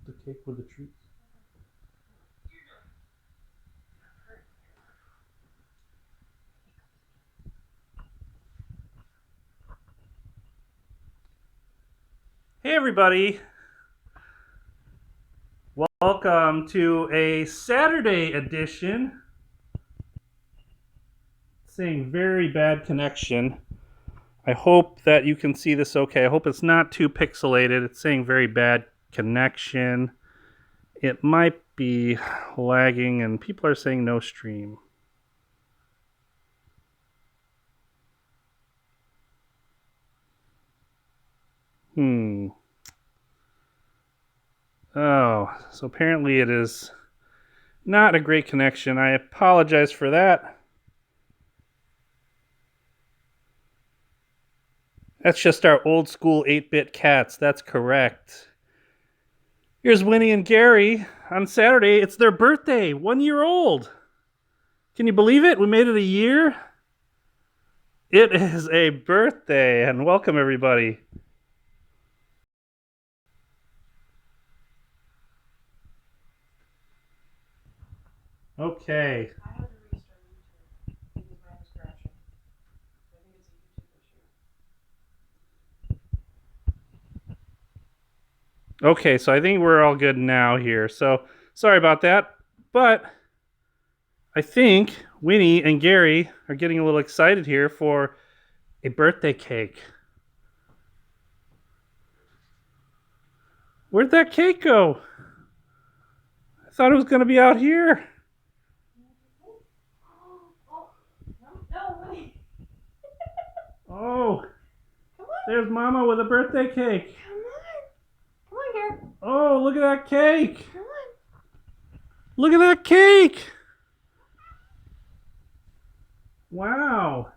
The cake with the treats. Hey everybody! Welcome to a Saturday edition. Saying very bad connection. I hope that you can see this okay. I hope it's not too pixelated. It's saying very bad connection. It might be lagging and people are saying no stream. Oh, so apparently it is not a great connection. I apologize for that. That's just our old school 8-bit cats. That's correct. Here's Winnie and Gary. On Saturday, it's their birthday. 1 year old. Can you believe it? We made it a year. It is a birthday, and welcome everybody. Okay. I had to restart YouTube because mine was crashing. I think it's a YouTube issue. Okay, so I think we're all good now here. So sorry about that, but I think Winnie and Gary are getting a little excited here for a birthday cake. Where'd that cake go? I thought it was going to be out here. No, wait. Oh, Come on. there's Mama with a birthday cake. Come on, Gary. Oh, look at that cake. Come on. Look at that cake. Wow.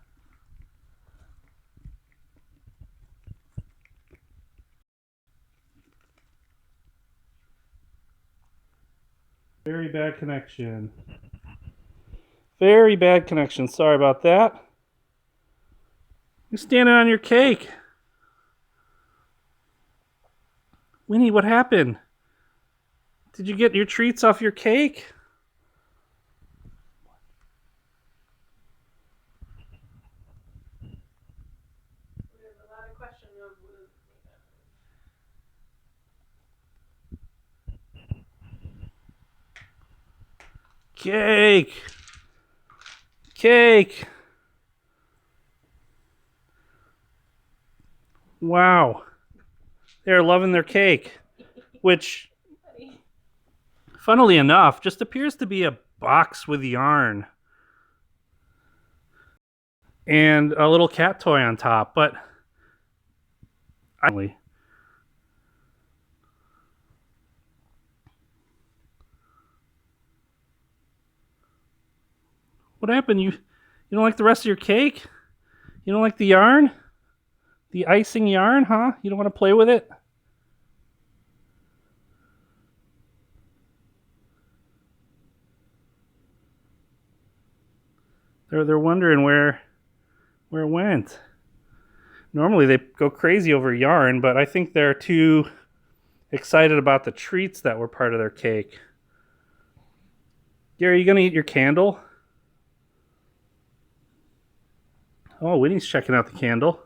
Very bad connection. Very bad connection. Sorry about that. You're standing on your cake. Winnie, what happened? Did you get your treats off your cake? We have a lot of questions of Cake. Cake. Wow. They're loving their cake, which, funnily enough, just appears to be a box with yarn and a little cat toy on top, but what happened? You don't like the rest of your cake? You don't like the yarn? The icing yarn, huh? You don't want to play with it? They're wondering where it went. Normally they go crazy over yarn, but I think they're too excited about the treats that were part of their cake. Gary, you gonna eat your candle? Oh, Winnie's checking out the candle.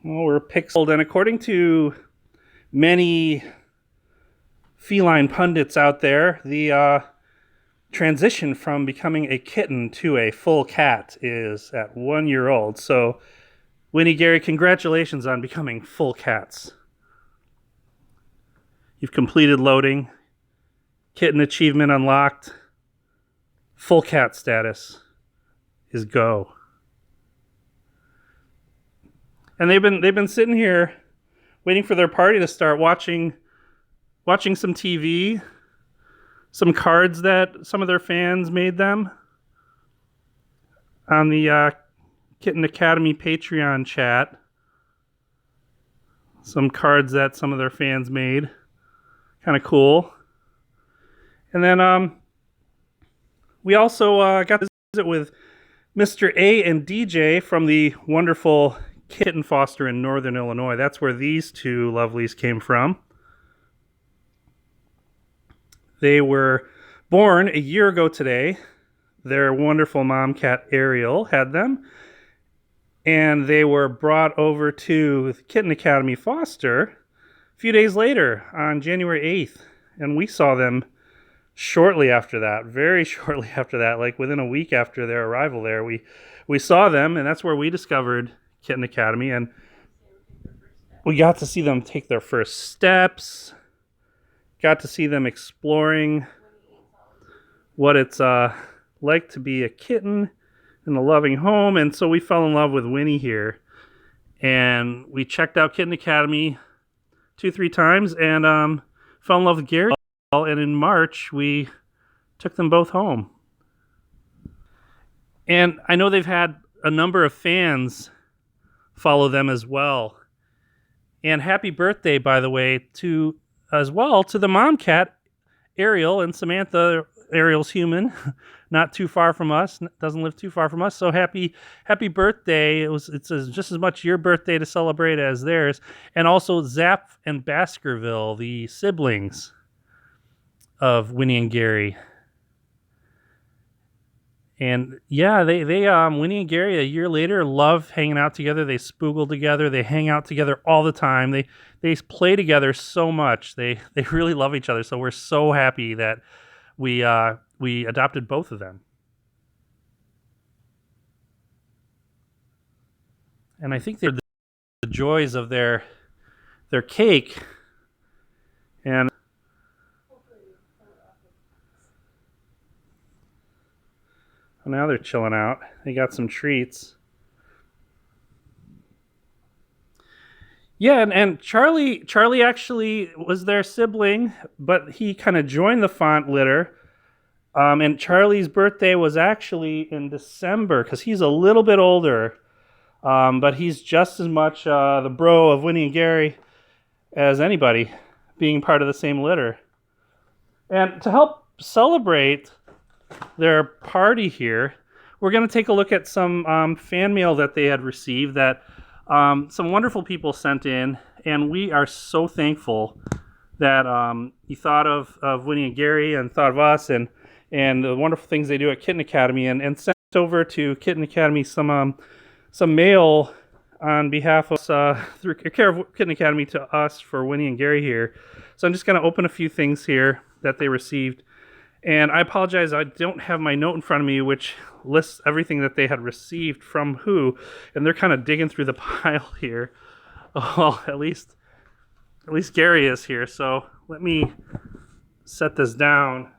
Oh, we're pixeled, and according to many feline pundits out there, the transition from becoming a kitten to a full cat is at 1 year old. So, Winnie, Gary, congratulations on becoming full cats. You've completed loading, kitten achievement unlocked, full cat status is go. And they've been sitting here waiting for their party to start, watching some TV, some cards that some of their fans made them on the Kitten Academy Patreon chat. Some cards that some of their fans made. Kind of cool. And then We also got to visit with Mr. A and DJ from the wonderful kitten foster in Northern Illinois. That's where these two lovelies came from. They were born a year ago today. Their wonderful mom cat Ariel had them, and they were brought over to the Kitten Academy Foster a few days later on January 8th, and we saw them shortly after that, very shortly after that, like within a week after their arrival there. We saw them, and that's where we discovered Kitten Academy, and we got to see them take their first steps, got to see them exploring what it's like to be a kitten in a loving home. And so we fell in love with Winnie here, and we checked out Kitten Academy 2-3 times, and fell in love with Gary. And in March we took them both home. And I know they've had a number of fans follow them as well. And happy birthday, by the way, to the mom cat Ariel and Samantha. Ariel's human, not too far from us, doesn't live too far from us. So happy birthday. It's just as much your birthday to celebrate as theirs. And also Zap and Baskerville, the siblings of Winnie and Gary. And yeah, they Winnie and Gary a year later love hanging out together. They spoogle together. They hang out together all the time. They play together so much. They really love each other. So we're so happy that we adopted both of them. And I think they're the joys of their cake. And now they're chilling out. They got some treats. Yeah, and Charlie actually was their sibling, but he kind of joined the font litter. And Charlie's birthday was actually in December because he's a little bit older, but he's just as much the bro of Winnie and Gary as anybody, being part of the same litter. And to help celebrate their party here, we're going to take a look at some fan mail that they had received that some wonderful people sent in, and we are so thankful that you thought of Winnie and Gary and thought of us and the wonderful things they do at Kitten Academy, and sent over to Kitten Academy some mail on behalf of through care of Kitten Academy to us for Winnie and Gary here. So I'm just going to open a few things here that they received. And I apologize, I don't have my note in front of me, which lists everything that they had received from who, and they're kind of digging through the pile here. Well, at least Gary is here, so let me set this down.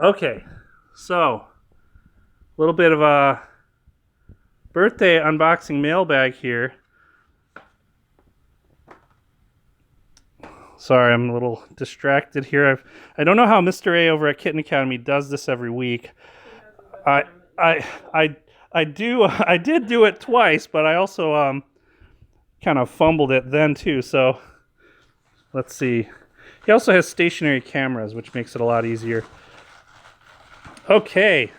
Okay, so a little bit of a birthday unboxing mailbag here. Sorry, I'm a little distracted here. I don't know how Mr. A over at Kitten Academy does this every week. I did do it twice, but I also kind of fumbled it then too. So let's see. He also has stationary cameras, which makes it a lot easier. Okay.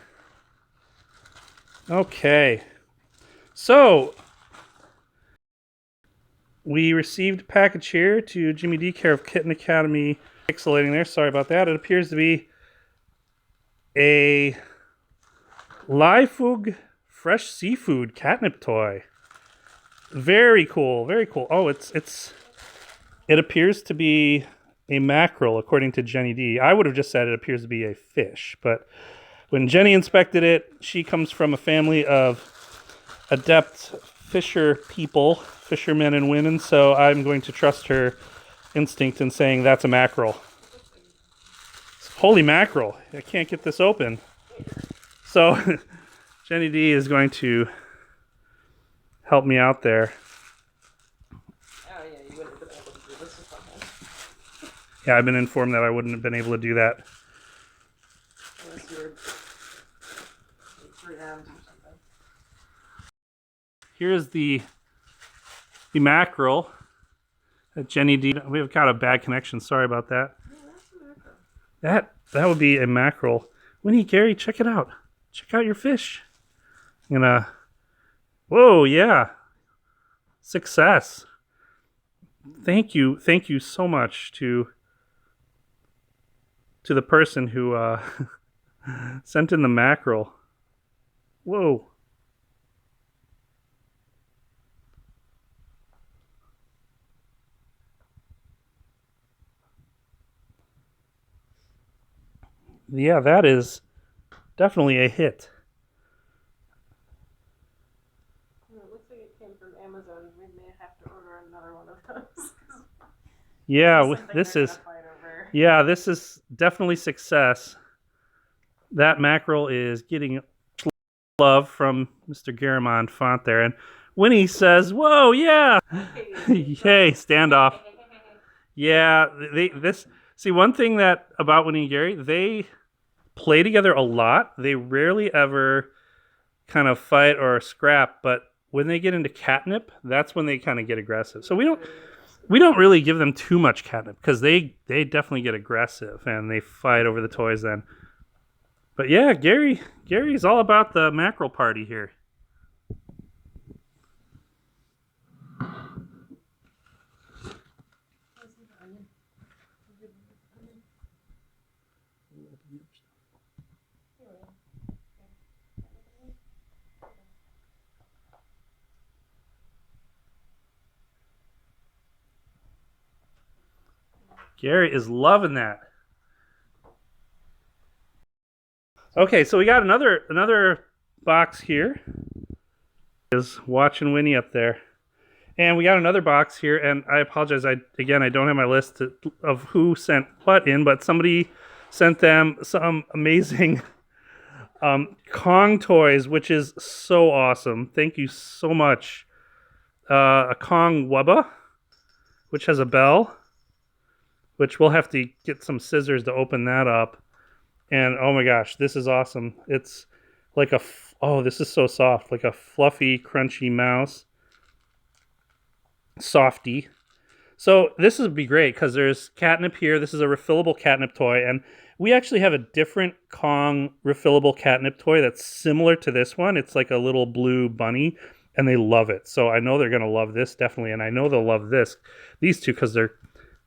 So we received a package here to Jimmy D, care of Kitten Academy. Pixelating there, sorry about that. It appears to be a Liefug fresh seafood catnip toy. Very cool, very cool. Oh, it appears to be a mackerel, according to Jenny D. I would have just said it appears to be a fish, but when Jenny inspected it, she comes from a family of adept fishermen and women, so I'm going to trust her instinct in saying that's a mackerel. Holy mackerel, I can't get this open. So Jenny D is going to help me out there. Oh yeah, you wouldn't have been able to do this beforehand. Yeah, I've been informed that I wouldn't have been able to do that. Unless you were 3 hours or something. Here's the mackerel that Jenny D. We've got a bad connection. Sorry about that. No, that's a mackerel. That would be a mackerel. Winnie Gary, check it out. Check out your fish. I'm gonna. Whoa, yeah, success. Thank you so much to the person who sent in the mackerel. Whoa. Yeah, that is definitely a hit. It looks like it came from Amazon. We may have to order another one of those. Yeah, this is definitely success. That mackerel is getting love from Mr. Garamond Font there, and Winnie says, "Whoa, yeah, hey, standoff." Yeah, this see one thing that about Winnie and Gary, they play together a lot. They rarely ever kind of fight or scrap, but when they get into catnip, that's when they kind of get aggressive. So we don't really give them too much catnip because they definitely get aggressive and they fight over the toys then. But yeah, Gary's all about the mackerel party here. Gary is loving that. Okay, so we got another box here. Is watching Winnie up there. And we got another box here, and I apologize. I don't have my list of who sent what in, but somebody sent them some amazing Kong toys, which is so awesome. Thank you so much. A Kong Wubba, which has a bell, which we'll have to get some scissors to open that up. And oh my gosh, this is awesome. It's like this is so soft, like a fluffy, crunchy mouse. Softy. So this would be great because there's catnip here. This is a refillable catnip toy, and we actually have a different Kong refillable catnip toy that's similar to this one. It's like a little blue bunny, and they love it. So I know they're gonna love this definitely, and I know they'll love these two because they're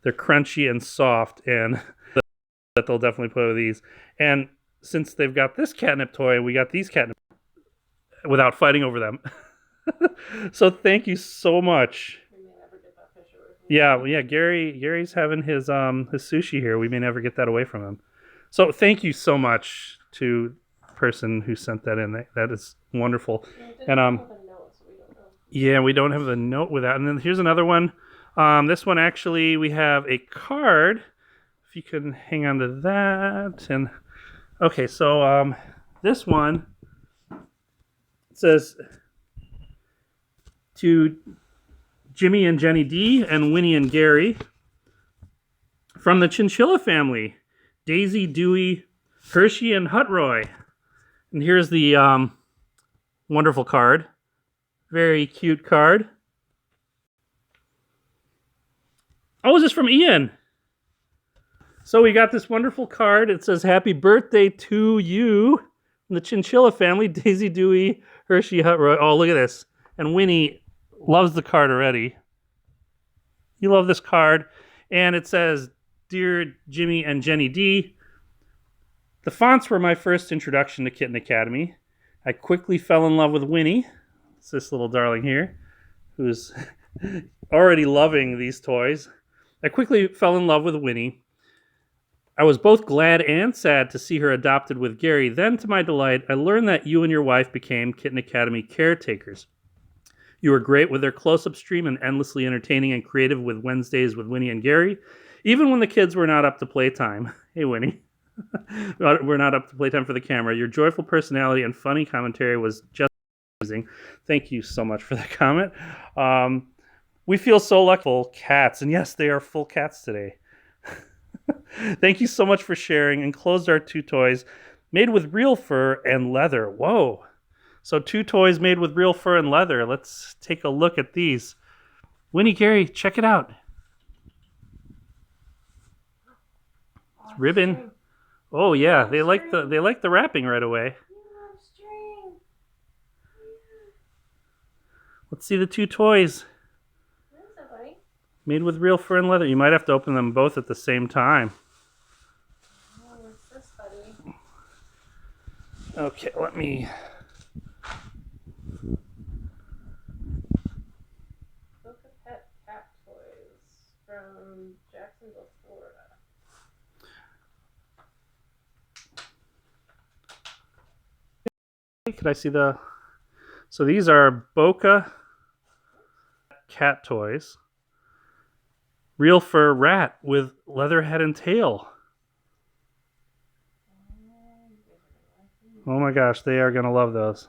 crunchy and soft, and that they'll definitely play with these. And since they've got this catnip toy, we got these catnip without fighting over them. So thank you so much. Yeah, Gary's having his sushi here. We may never get that away from him. So thank you so much to the person who sent that in. That is wonderful. And yeah, we don't have the note with that. And then here's another one. This one actually we have a card. If you can hang on to that. And okay, so this one says to Jimmy and Jenny D and Winnie and Gary from the Chinchilla family, Daisy, Dewey, Hershey, and Hutroy. And here's the wonderful card. Very cute card. Oh, is this from Ian? So we got this wonderful card. It says, "Happy birthday to you." From the Chinchilla family, Daisy, Dewey, Hershey, Hutroy. Oh, look at this. And Winnie loves the card already. You love this card. And it says, "Dear Jimmy and Jenny D, the fonts were my first introduction to Kitten Academy. I quickly fell in love with Winnie." It's this little darling here who's already loving these toys. "I quickly fell in love with Winnie. I was both glad and sad to see her adopted with Gary. Then, to my delight, I learned that you and your wife became Kitten Academy caretakers. You were great with their close-up stream and endlessly entertaining and creative with Wednesdays with Winnie and Gary, even when the kids were not up to playtime." Hey, Winnie. "We're not up to playtime for the camera. Your joyful personality and funny commentary was just amazing." Thank you so much for that comment. We feel so lucky. Full cats, and yes, they are full cats today. Thank you so much for sharing. Enclosed are two toys made with real fur and leather. Whoa. So 2 toys made with real fur and leather. Let's take a look at these. Winnie, Gary, check it out. It's ribbon. Oh yeah, they like the wrapping right away. You love string. Let's see the two toys What is it, buddy? made with real fur and leather. You might have to open them both at the same time. Oh, what's this, buddy? Okay, let me. Boca Pet Cat Toys from Jacksonville, Florida. Could I see the? So these are Boca cat toys. Real fur rat with leather head and tail. Oh my gosh, they are gonna love those.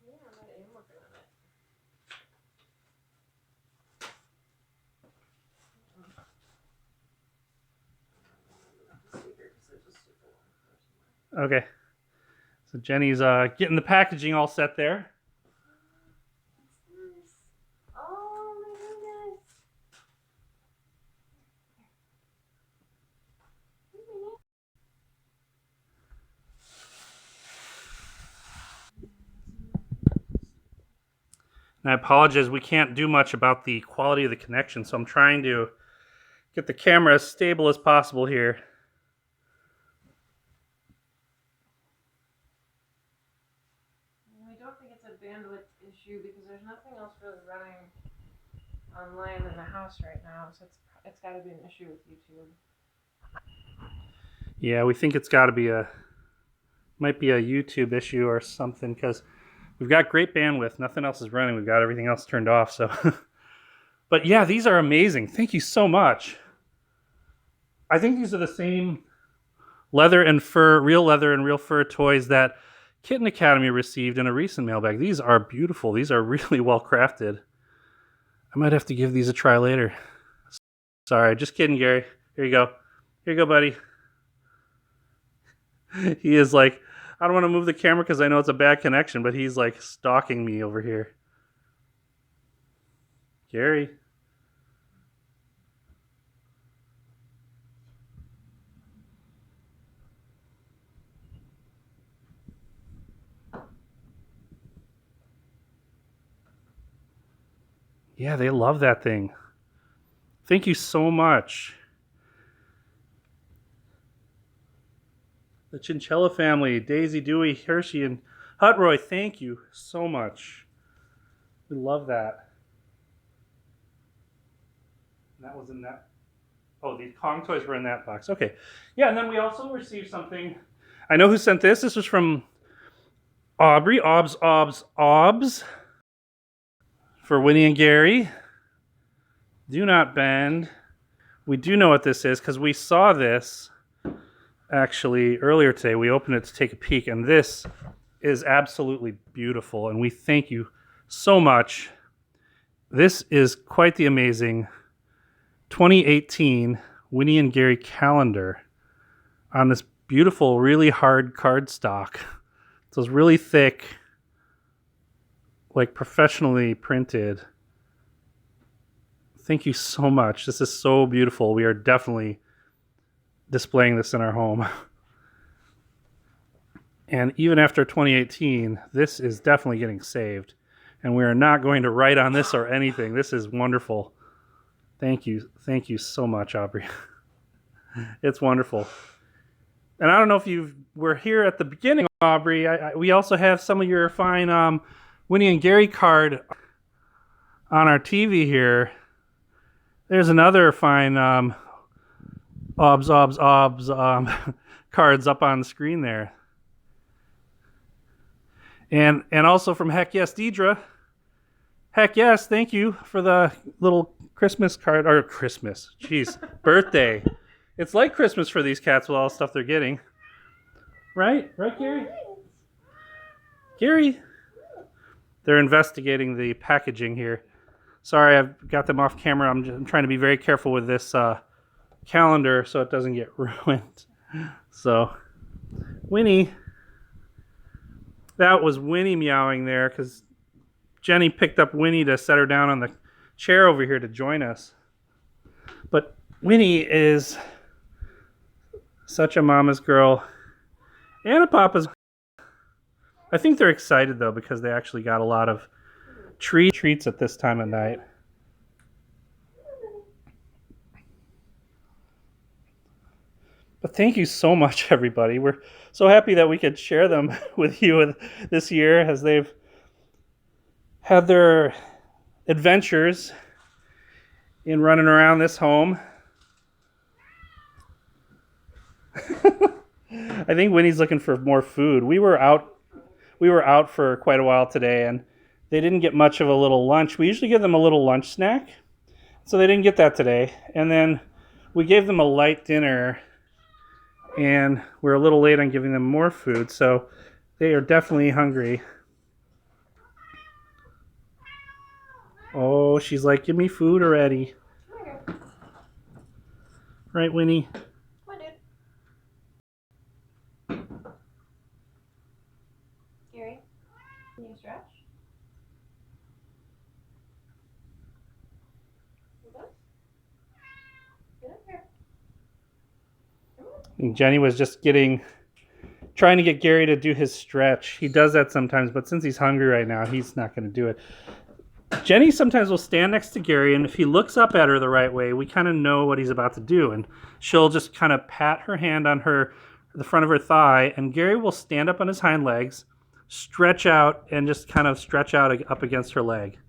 Yeah, I'm working on it. Okay. So Jenny's getting the packaging all set there. What's this? Oh my goodness. Hey, Minnie. And I apologize, we can't do much about the quality of the connection, so I'm trying to get the camera as stable as possible here. We don't think it's a bandwidth issue because there's nothing else really running online in the house right now, so it's got to be an issue with YouTube. Yeah, we think it's got to be might be a YouTube issue or something, because we've got great bandwidth. Nothing else is running. We've got everything else turned off. So, but yeah, these are amazing. Thank you so much. I think these are the same leather and fur, real leather and real fur toys that Kitten Academy received in a recent mailbag. These are beautiful. These are really well crafted. I might have to give these a try later. Sorry, just kidding, Gary. Here you go. Here you go, buddy. He is like, I don't want to move the camera because I know it's a bad connection, but he's like stalking me over here. Gary. Yeah, they love that thing. Thank you so much. The Chinchilla family, Daisy, Dewey, Hershey, and Hutroy, thank you so much. We love that. That was in that. Oh, the Kong toys were in that box. Okay. Yeah, and then we also received something. I know who sent this. This was from Aubrey. Obs. For Winnie and Gary. Do not bend. We do know what this is because we saw this actually earlier today. We opened it to take a peek, and this is absolutely beautiful, and we thank you so much. This is quite the amazing 2018 Winnie and Gary calendar on this beautiful, really hard cardstock. So it's really thick, like professionally printed. Thank you so much. This is so beautiful. We are definitely displaying this in our home. And even after 2018, this is definitely getting saved. And we are not going to write on this or anything. This is wonderful. Thank you. Thank you so much, Aubrey. It's wonderful. And I don't know if you were here at the beginning, Aubrey. We also have some of your fine Winnie and Gary card on our TV here. There's another fine obs cards up on the screen there. And also from Heck Yes, Deidre. Heck yes, thank you for the little Christmas card, or Christmas, jeez, birthday. It's like Christmas for these cats with all the stuff they're getting. Right, Gary? Gary? They're investigating the packaging here. Sorry, I've got them off camera. I'm trying to be very careful with this calendar so it doesn't get ruined. So, Winnie. That was Winnie meowing there because Jenny picked up Winnie to set her down on the chair over here to join us. But Winnie is such a mama's girl and a papa's. I think they're excited though because they actually got a lot of treats at this time of night. But thank you so much, everybody. We're so happy that we could share them with you this year as they've had their adventures in running around this home. I think Winnie's looking for more food. We were out for quite a while today, and they didn't get much of a little lunch. We usually give them a little lunch snack, so they didn't get that today. And then we gave them a light dinner, and we're a little late on giving them more food, so they are definitely hungry. Oh, she's like, give me food already. Right, Winnie? Come on, dude. Gary, can you stretch? Get up here. And Jenny was just trying to get Gary to do his stretch. He does that sometimes, but since he's hungry right now, he's not going to do it. Jenny sometimes will stand next to Gary, and if he looks up at her the right way, we kind of know what he's about to do, and she'll just kind of pat her hand on the front of her thigh, and Gary will stand up on his hind legs, stretch out, and just kind of stretch out up against her leg.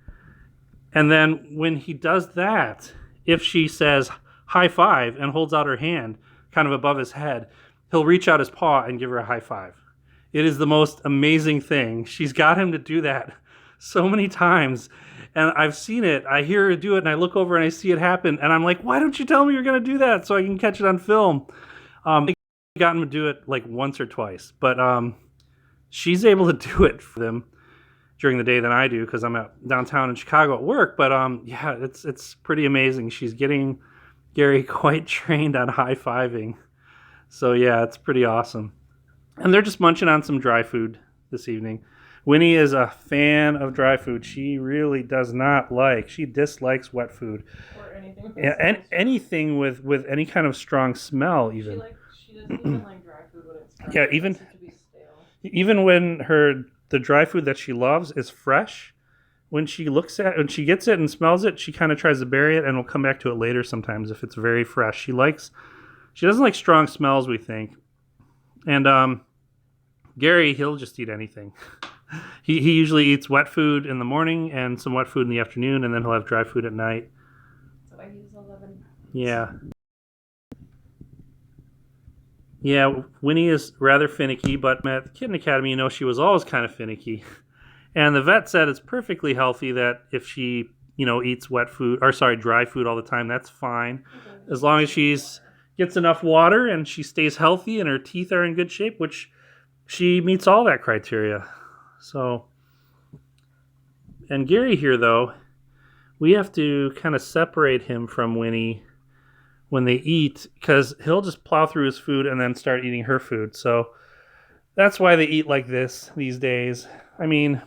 And then when he does that, if she says high five and holds out her hand kind of above his head, he'll reach out his paw and give her a high five. It is the most amazing thing. She's got him to do that so many times, and I've seen it. I hear her do it, and I look over and I see it happen, and I'm like, why don't you tell me you're going to do that so I can catch it on film? I got him to do it like once or twice, but she's able to do it for them during the day than I do because I'm out downtown in Chicago at work. But yeah, it's pretty amazing. She's getting Gary quite trained on high-fiving. So yeah, it's pretty awesome. And they're just munching on some dry food this evening. Winnie is a fan of dry food. She really she dislikes wet food. Or anything. Yeah, anything with any kind of strong smell even. She doesn't even like dry food when it's fresh. Yeah, It even seems to be stale. even when the dry food that she loves is fresh, when she gets it and smells it, she kind of tries to bury it and will come back to it later sometimes if it's very fresh. She doesn't like strong smells, we think. And Gary, he'll just eat anything. He usually eats wet food in the morning and some wet food in the afternoon, and then he'll have dry food at night. That's why he's 11. Yeah. Yeah, Winnie is rather finicky, but at the Kitten Academy, she was always kind of finicky. And the vet said it's perfectly healthy that if she, eats dry food all the time, that's fine. As long as gets enough water and she stays healthy and her teeth are in good shape, which she meets all that criteria. So, and Gary here, though, we have to kind of separate him from Winnie when they eat because he'll just plow through his food and then start eating her food. So that's why they eat like this these days. I mean,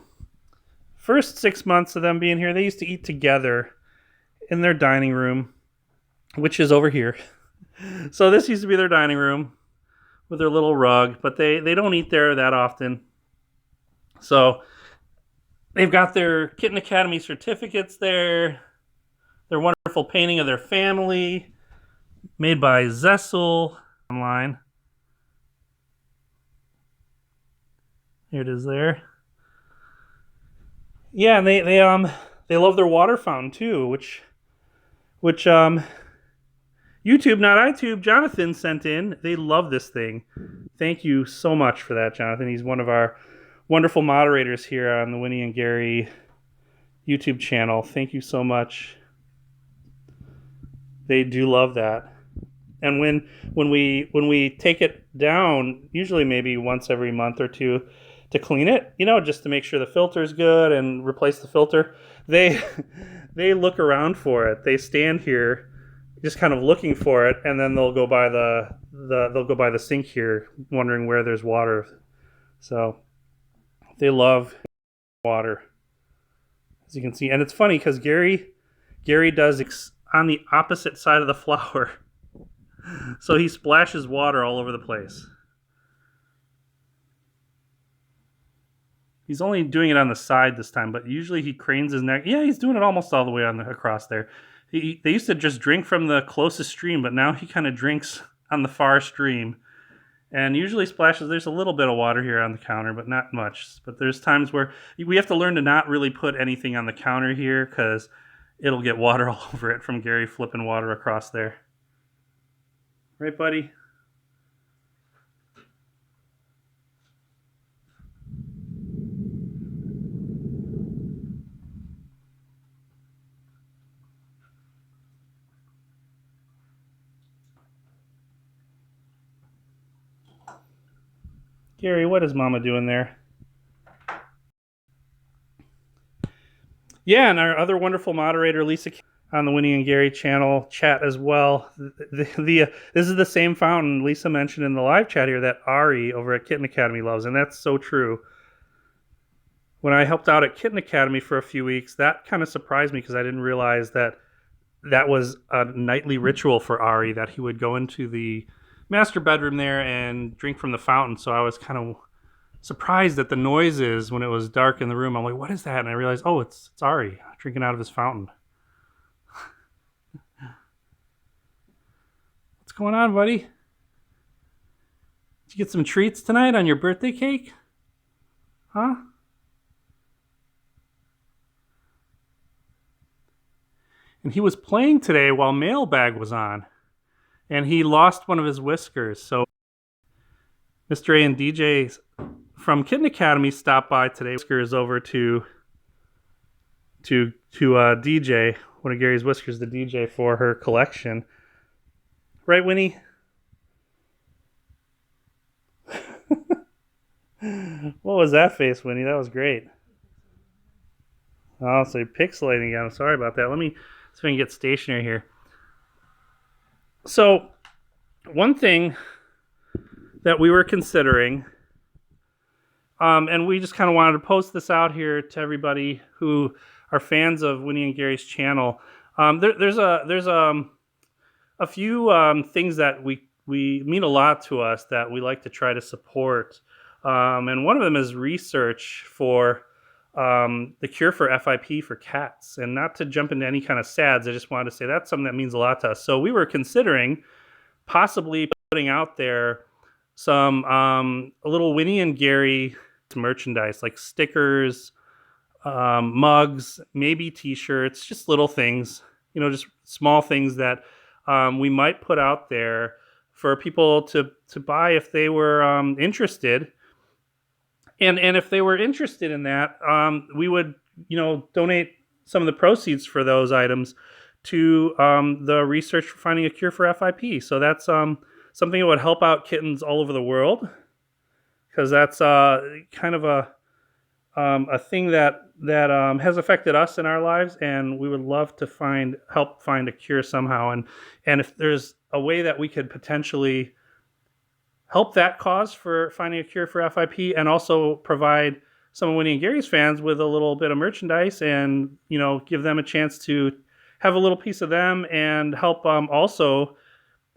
first 6 months of them being here, they used to eat together in their dining room, which is over here. So this used to be their dining room with their little rug, but they don't eat there that often. So they've got their Kitten Academy certificates there, their wonderful painting of their family made by Zessel online. Here it is there. Yeah, and they love their water fountain too, which YouTube, not iTube, Jonathan sent in. They love this thing. Thank you so much for that, Jonathan. He's one of our wonderful moderators here on the Winnie and Gary YouTube channel. Thank you so much. They do love that. And when we take it down, usually maybe once every month or two, to clean it, just to make sure the filter's good and replace the filter, they they look around for it. They stand here just kind of looking for it, and then they'll go by the sink here wondering where there's water. So they love water, as you can see. And it's funny because Gary does on the opposite side of the flower. So he splashes water all over the place. He's only doing it on the side this time, but usually he cranes his neck. Yeah, he's doing it almost all the way across there. They used to just drink from the closest stream, but now he kind of drinks on the far stream. And usually splashes, there's a little bit of water here on the counter, but not much. But there's times where we have to learn to not really put anything on the counter here because it'll get water all over it from Gary flipping water across there. Right, buddy? Gary, what is Mama doing there? Yeah, and our other wonderful moderator, Lisa, on the Winnie and Gary channel chat as well. This is the same fountain Lisa mentioned in the live chat here that Ari over at Kitten Academy loves, and that's so true. When I helped out at Kitten Academy for a few weeks, that kind of surprised me because I didn't realize that was a nightly ritual for Ari, that he would go into the master bedroom there and drink from the fountain. So I was kind of surprised at the noises when it was dark in the room. I'm like, what is that? And I realized, oh, it's Ari drinking out of his fountain. What's going on, buddy? Did you get some treats tonight on your birthday cake? Huh? And he was playing today while Mailbag was on, and he lost one of his whiskers. So Mr. A and DJ from Kitten Academy stopped by today. Whiskers over to DJ, one of Gary's whiskers to DJ for her collection. Right, Winnie? What was that face, Winnie? That was great. Oh, so you're pixelating again. I'm sorry about that. Let me see if I can get stationary here. So, one thing that we were considering, and we just kind of wanted to post this out here to everybody who are fans of Winnie and Gary's channel. There's a few things that we mean a lot to us that we like to try to support, and one of them is research for the cure for FIP for cats. And not to jump into any kind of sads, I just wanted to say that's something that means a lot to us. So we were considering possibly putting out there some a little Winnie and Gary merchandise, like stickers, mugs, maybe t-shirts, just little things, just small things that we might put out there for people to buy if they were interested. And if they were interested in that, we would, donate some of the proceeds for those items to the research for finding a cure for FIP. So that's something that would help out kittens all over the world, because that's kind of a thing that has affected us in our lives, and we would love to help find a cure somehow. And if there's a way that we could potentially help that cause for finding a cure for FIP, and also provide some of Winnie and Gary's fans with a little bit of merchandise, and give them a chance to have a little piece of them, and help also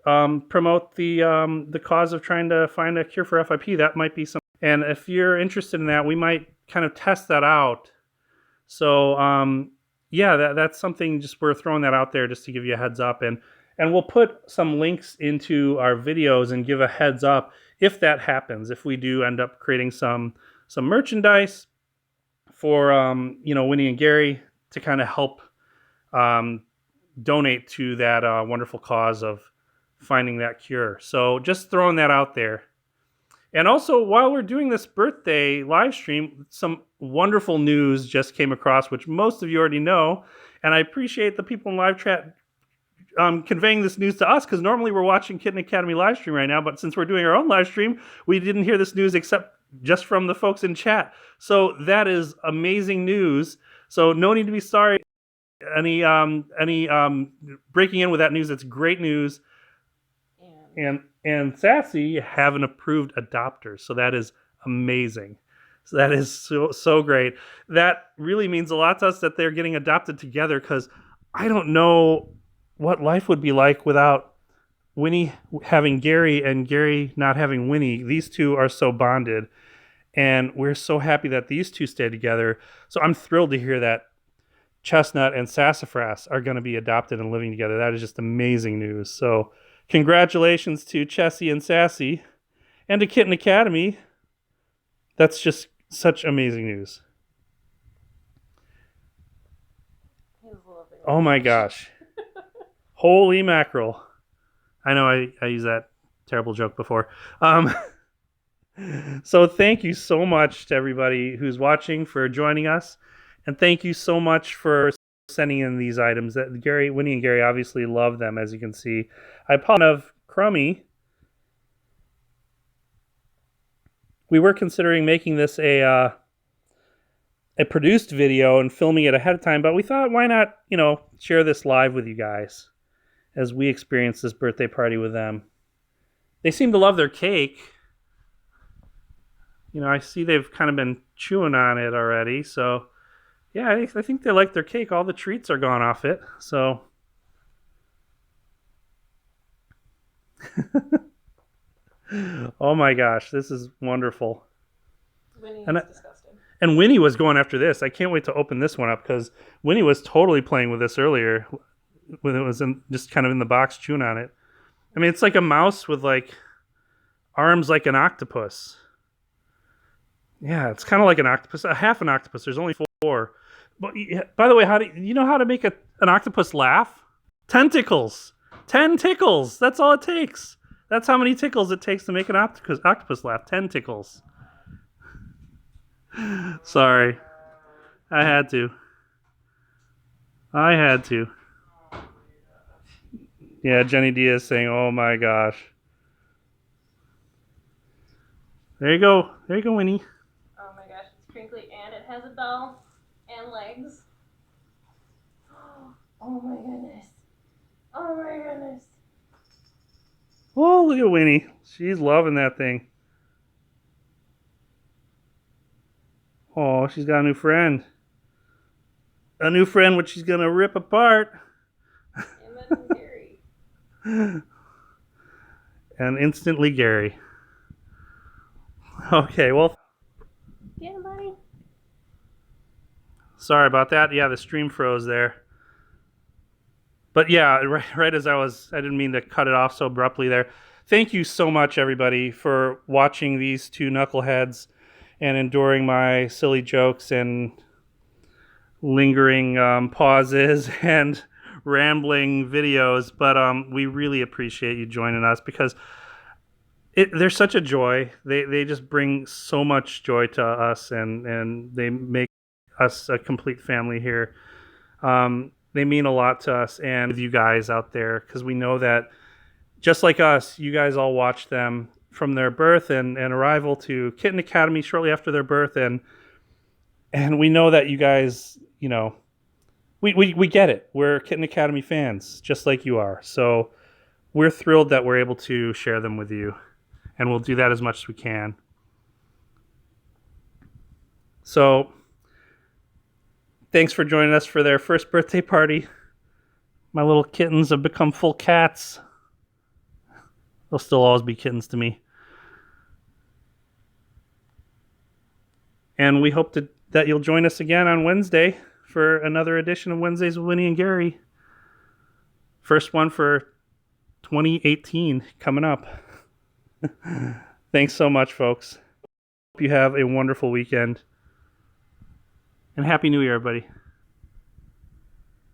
promote the cause of trying to find a cure for FIP. That might be something. And if you're interested in that, we might kind of test that out. So that's something, just we're throwing that out there just to give you a heads up. And we'll put some links into our videos and give a heads up if that happens, if we do end up creating some merchandise for Winnie and Gary to kind of help donate to that wonderful cause of finding that cure. So just throwing that out there. And also, while we're doing this birthday live stream, some wonderful news just came across, which most of you already know, and I appreciate the people in live chat conveying this news to us, because normally we're watching Kitten Academy live stream right now, but since we're doing our own live stream, we didn't hear this news except just from the folks in chat. So that is amazing news. So no need to be sorry. Any breaking in with that news? It's great news. And Sassy have an approved adopter, so that is amazing. So that is so great. That really means a lot to us that they're getting adopted together, because I don't know what life would be like without Winnie having Gary and Gary not having Winnie. These two are so bonded, and we're so happy that these two stay together. So I'm thrilled to hear that Chestnut and Sassafras are going to be adopted and living together. That is just amazing news. So congratulations to Chessie and Sassy, and to Kitten Academy. That's just such amazing news. Oh my gosh. Holy mackerel. I know I used that terrible joke before. So thank you so much to everybody who's watching for joining us. And thank you so much for sending in these items. That Winnie and Gary obviously love them, as you can see. I apologize of Crummy. We were considering making this a produced video and filming it ahead of time, but we thought, why not, share this live with you guys as we experience this birthday party with them. They seem to love their cake. I see they've kind of been chewing on it already, so yeah, I think they like their cake. All the treats are gone off it, so. Oh my gosh, this is wonderful. Winnie is disgusted. And Winnie was going after this. I can't wait to open this one up, because Winnie was totally playing with this earlier when it was just kind of in the box chewing on it. I mean, it's like a mouse with like arms like an octopus. Yeah, it's kind of like an octopus, a half an octopus. There's only 4. But by the way, how do you know how to make an octopus laugh? Tentacles. 10 tickles. That's all it takes. That's how many tickles it takes to make an octopus laugh. 10 tickles. Sorry. I had to. Yeah, Jenny Diaz saying, oh my gosh. There you go. There you go, Winnie. Oh my gosh, it's crinkly and it has a bell and legs. Oh my goodness. Oh my goodness. Oh, look at Winnie. She's loving that thing. Oh, she's got a new friend. A new friend which she's going to rip apart. And then Gary. And instantly Gary. Okay, well. Get him, buddy. Sorry about that. Yeah, the stream froze there. But yeah, right as I didn't mean to cut it off so abruptly there. Thank you so much, everybody, for watching these two knuckleheads and enduring my silly jokes and lingering pauses and rambling videos. But we really appreciate you joining us, because they're such a joy. They just bring so much joy to us, and they make us a complete family here. They mean a lot to us and with you guys out there, because we know that just like us, you guys all watch them from their birth and arrival to Kitten Academy shortly after their birth, and we know that you guys, we get it. We're Kitten Academy fans, just like you are. So we're thrilled that we're able to share them with you, and we'll do that as much as we can. So thanks for joining us for their first birthday party. My little kittens have become full cats. They'll still always be kittens to me. And we hope that you'll join us again on Wednesday for another edition of Wednesdays with Winnie and Gary. First one for 2018 coming up. Thanks so much, folks. Hope you have a wonderful weekend. And Happy New Year, everybody.